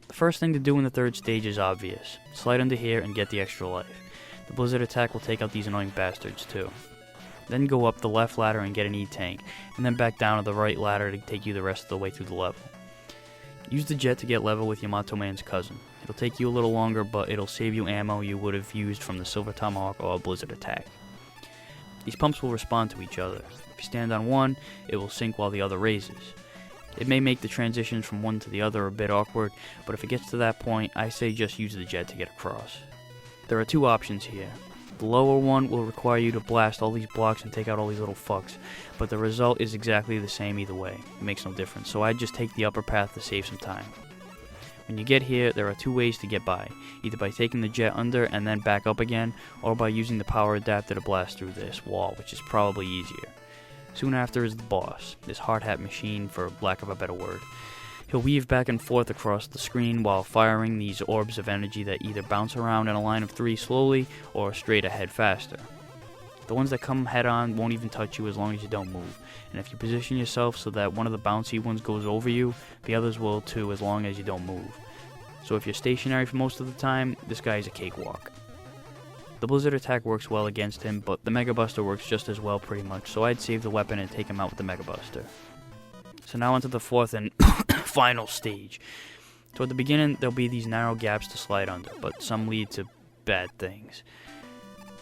The first thing to do in the third stage is obvious. Slide under here and get the extra life. The blizzard attack will take out these annoying bastards too. Then go up the left ladder and get an E-tank, and then back down to the right ladder to take you the rest of the way through the level. Use the jet to get level with Yamato Man's cousin. It'll take you a little longer, but it'll save you ammo you would have used from the Silver Tomahawk or a blizzard attack. These pumps will respond to each other. If you stand on one, it will sink while the other raises. It may make the transitions from one to the other a bit awkward, but if it gets to that point, I say just use the jet to get across. There are two options here. The lower one will require you to blast all these blocks and take out all these little fucks, but the result is exactly the same either way. It makes no difference, so I'd just take the upper path to save some time. When you get here, there are two ways to get by, either by taking the jet under and then back up again, or by using the power adapter to blast through this wall, which is probably easier. Soon after is the boss, this hard hat machine for lack of a better word. He'll weave back and forth across the screen while firing these orbs of energy that either bounce around in a line of 3 slowly or straight ahead faster. The ones that come head on won't even touch you as long as you don't move, and if you position yourself so that one of the bouncy ones goes over you, the others will too as long as you don't move. So if you're stationary for most of the time, this guy is a cakewalk. The blizzard attack works well against him, but the Mega Buster works just as well pretty much, so I'd save the weapon and take him out with the Mega Buster. So now onto the fourth and final stage. Toward the beginning, there'll be these narrow gaps to slide under, but some lead to bad things.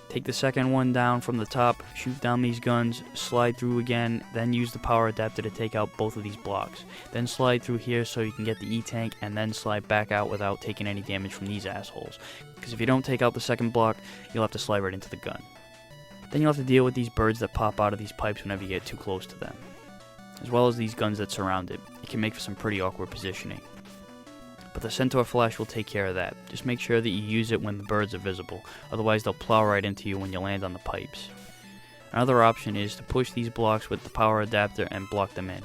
Take the second one down from the top, shoot down these guns, slide through again, then use the power adapter to take out both of these blocks. Then slide through here so you can get the E-tank, and then slide back out without taking any damage from these assholes. Because if you don't take out the second block, you'll have to slide right into the gun. Then you'll have to deal with these birds that pop out of these pipes whenever you get too close to them, as well as these guns that surround it. It can make for some pretty awkward positioning. But the Centaur Flash will take care of that. Just make sure that you use it when the birds are visible, otherwise they'll plow right into you when you land on the pipes. Another option is to push these blocks with the power adapter and block them in.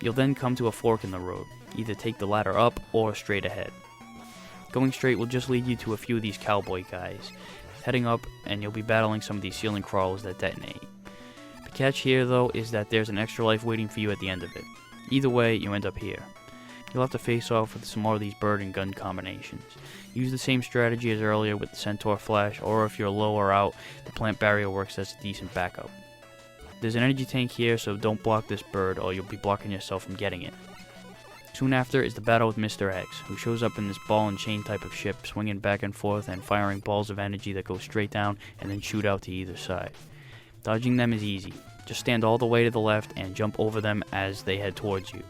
You'll then come to a fork in the road. Either take the ladder up or straight ahead. Going straight will just lead you to a few of these cowboy guys. Heading up, and you'll be battling some of these ceiling crawlers that detonate. The catch here though is that there's an extra life waiting for you at the end of it. Either way, you end up here. You'll have to face off with some more of these bird and gun combinations. Use the same strategy as earlier with the Centaur Flash, or if you're low or out, the plant barrier works as a decent backup. There's an energy tank here, so don't block this bird or you'll be blocking yourself from getting it. Soon after is the battle with Mr. X, who shows up in this ball and chain type of ship, swinging back and forth and firing balls of energy that go straight down and then shoot out to either side. Dodging them is easy. Just stand all the way to the left and jump over them as they head towards you.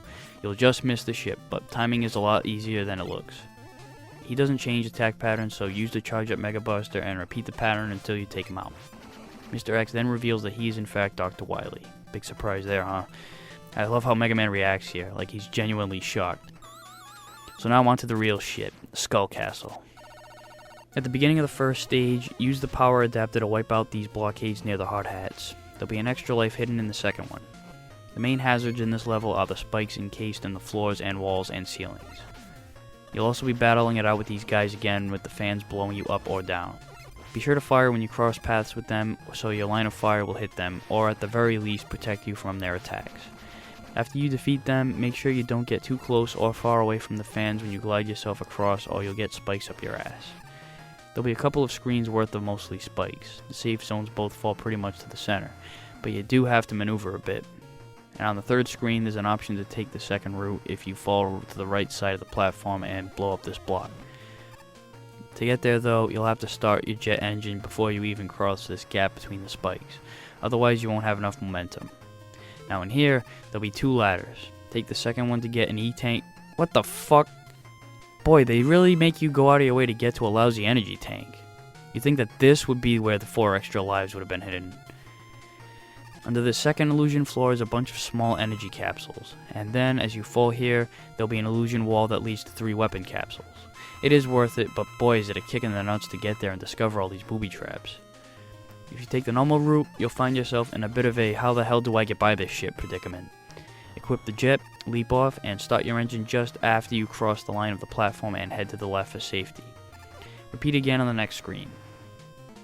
You'll just miss the ship, but timing is a lot easier than it looks. He doesn't change attack patterns, so use the charge up Mega Buster and repeat the pattern until you take him out. Mr. X then reveals that he is in fact Dr. Wily. Big surprise there, huh? I love how Mega Man reacts here, like he's genuinely shocked. So now on to the real shit, Skull Castle. At the beginning of the first stage, use the power adapter to wipe out these blockades near the hard hats. There'll be an extra life hidden in the second one. The main hazards in this level are the spikes encased in the floors and walls and ceilings. You'll also be battling it out with these guys again with the fans blowing you up or down. Be sure to fire when you cross paths with them so your line of fire will hit them, or at the very least protect you from their attacks. After you defeat them, make sure you don't get too close or far away from the fans when you glide yourself across or you'll get spikes up your ass. There'll be a couple of screens worth of mostly spikes. The safe zones both fall pretty much to the center, but you do have to maneuver a bit. And on the third screen, there's an option to take the second route if you fall to the right side of the platform and blow up this block. To get there though, you'll have to start your jet engine before you even cross this gap between the spikes. Otherwise you won't have enough momentum. Now in here, there'll be 2 ladders. Take the second one to get an E-tank. What the fuck? Boy, they really make you go out of your way to get to a lousy energy tank. You'd think that this would be where the 4 extra lives would have been hidden. Under the second illusion floor is a bunch of small energy capsules, and then as you fall here, there'll be an illusion wall that leads to 3 weapon capsules. It is worth it, but boy is it a kick in the nuts to get there and discover all these booby traps. If you take the normal route, you'll find yourself in a bit of a how the hell do I get by this shit predicament. Equip the jet, leap off, and start your engine just after you cross the line of the platform and head to the left for safety. Repeat again on the next screen.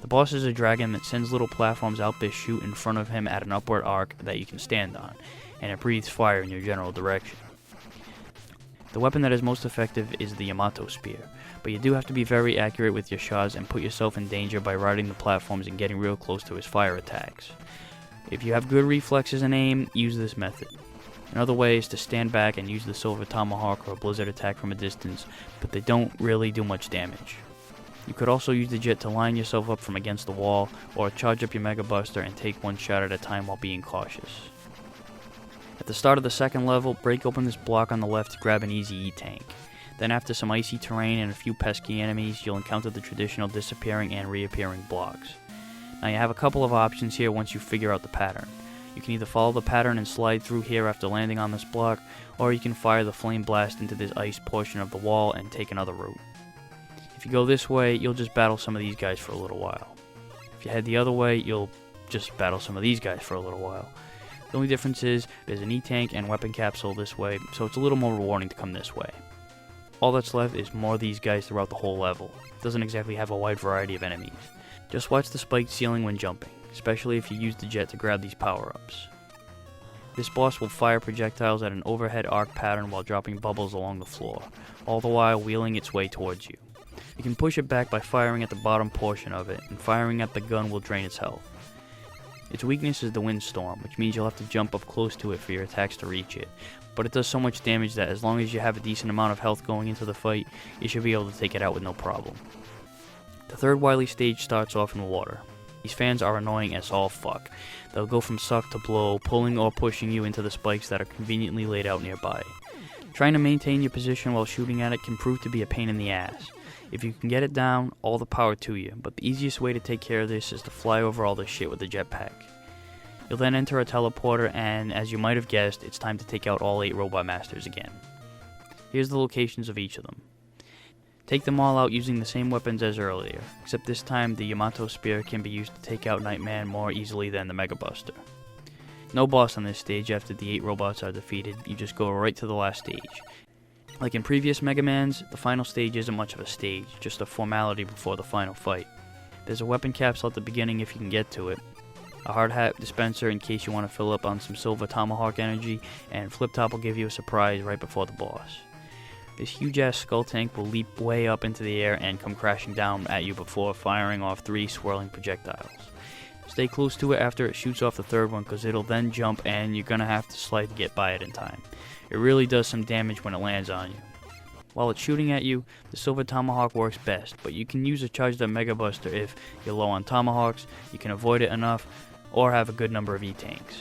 The boss is a dragon that sends little platforms out they shoot in front of him at an upward arc that you can stand on, and it breathes fire in your general direction. The weapon that is most effective is the Yamato Spear, but you do have to be very accurate with your shots and put yourself in danger by riding the platforms and getting real close to his fire attacks. If you have good reflexes and aim, use this method. Another way is to stand back and use the Silver Tomahawk or Blizzard attack from a distance, but they don't really do much damage. You could also use the jet to line yourself up from against the wall, or charge up your Mega Buster and take one shot at a time while being cautious. At the start of the second level, break open this block on the left to grab an easy E-Tank. Then after some icy terrain and a few pesky enemies, you'll encounter the traditional disappearing and reappearing blocks. Now you have a couple of options here once you figure out the pattern. You can either follow the pattern and slide through here after landing on this block, or you can fire the flame blast into this ice portion of the wall and take another route. If you go this way, you'll just battle some of these guys for a little while. If you head the other way, you'll just battle some of these guys for a little while. The only difference is there's an E-Tank and weapon capsule this way, so it's a little more rewarding to come this way. All that's left is more of these guys throughout the whole level. It doesn't exactly have a wide variety of enemies. Just watch the spiked ceiling when jumping, especially if you use the jet to grab these power-ups. This boss will fire projectiles at an overhead arc pattern while dropping bubbles along the floor, all the while wheeling its way towards you. You can push it back by firing at the bottom portion of it, and firing at the gun will drain its health. Its weakness is the windstorm, which means you'll have to jump up close to it for your attacks to reach it, but it does so much damage that as long as you have a decent amount of health going into the fight, you should be able to take it out with no problem. The third Wily stage starts off in water. These fans are annoying as all fuck. They'll go from suck to blow, pulling or pushing you into the spikes that are conveniently laid out nearby. Trying to maintain your position while shooting at it can prove to be a pain in the ass. If you can get it down, all the power to you, but the easiest way to take care of this is to fly over all this shit with a jetpack. You'll then enter a teleporter, and as you might have guessed, it's time to take out all 8 Robot Masters again. Here's the locations of each of them. Take them all out using the same weapons as earlier, except this time the Yamato Spear can be used to take out Nightman more easily than the Mega Buster. No boss on this stage after the 8 robots are defeated, you just go right to the last stage. Like in previous Mega Mans, the final stage isn't much of a stage, just a formality before the final fight. There's a weapon capsule at the beginning if you can get to it, a hard hat dispenser in case you want to fill up on some Silver Tomahawk energy, and Flip Top will give you a surprise right before the boss. This huge ass skull tank will leap way up into the air and come crashing down at you before firing off 3 swirling projectiles. Stay close to it after it shoots off the third one, because it'll then jump and you're gonna have to slide to get by it in time. It really does some damage when it lands on you. While it's shooting at you, the Silver Tomahawk works best, but you can use a charged up Mega Buster if you're low on Tomahawks, you can avoid it enough, or have a good number of E-Tanks.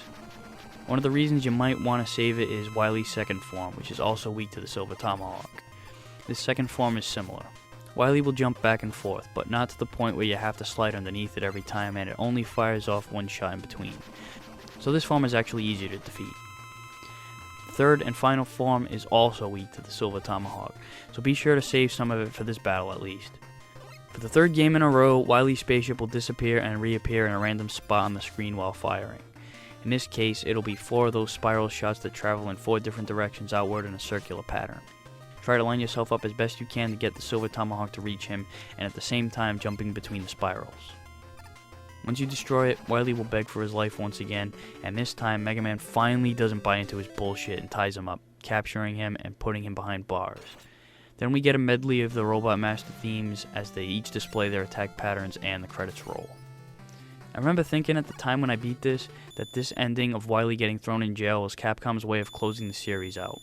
One of the reasons you might want to save it is Wily's second form, which is also weak to the Silver Tomahawk. This second form is similar. Wily will jump back and forth, but not to the point where you have to slide underneath it every time, and it only fires off one shot in between. So this form is actually easier to defeat. The third and final form is also weak to the Silver Tomahawk, so be sure to save some of it for this battle at least. For the third game in a row, Wily's spaceship will disappear and reappear in a random spot on the screen while firing. In this case, it'll be 4 of those spiral shots that travel in 4 different directions outward in a circular pattern. Try to line yourself up as best you can to get the Silver Tomahawk to reach him, and at the same time jumping between the spirals. Once you destroy it, Wily will beg for his life once again, and this time Mega Man finally doesn't buy into his bullshit and ties him up, capturing him and putting him behind bars. Then we get a medley of the Robot Master themes as they each display their attack patterns and the credits roll. I remember thinking at the time when I beat this, that this ending of Wily getting thrown in jail was Capcom's way of closing the series out.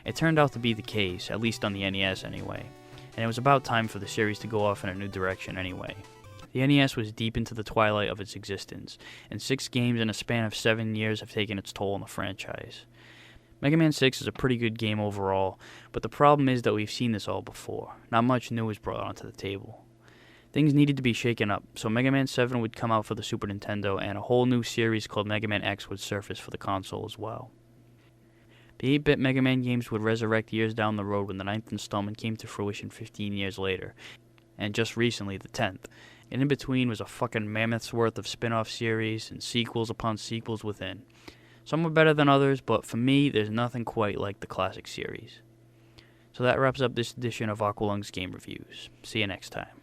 It turned out to be the case, at least on the NES anyway, and it was about time for the series to go off in a new direction anyway. The NES was deep into the twilight of its existence, and 6 games in a span of 7 years have taken its toll on the franchise. Mega Man 6 is a pretty good game overall, but the problem is that we've seen this all before. Not much new is brought onto the table. Things needed to be shaken up, so Mega Man 7 would come out for the Super Nintendo, and a whole new series called Mega Man X would surface for the console as well. The 8-bit Mega Man games would resurrect years down the road when the 9th installment came to fruition 15 years later, and just recently the 10th. And in between was a fucking mammoth's worth of spin-off series and sequels upon sequels within. Some were better than others, but for me, there's nothing quite like the classic series. So that wraps up this edition of Aqualung's Game Reviews. See you next time.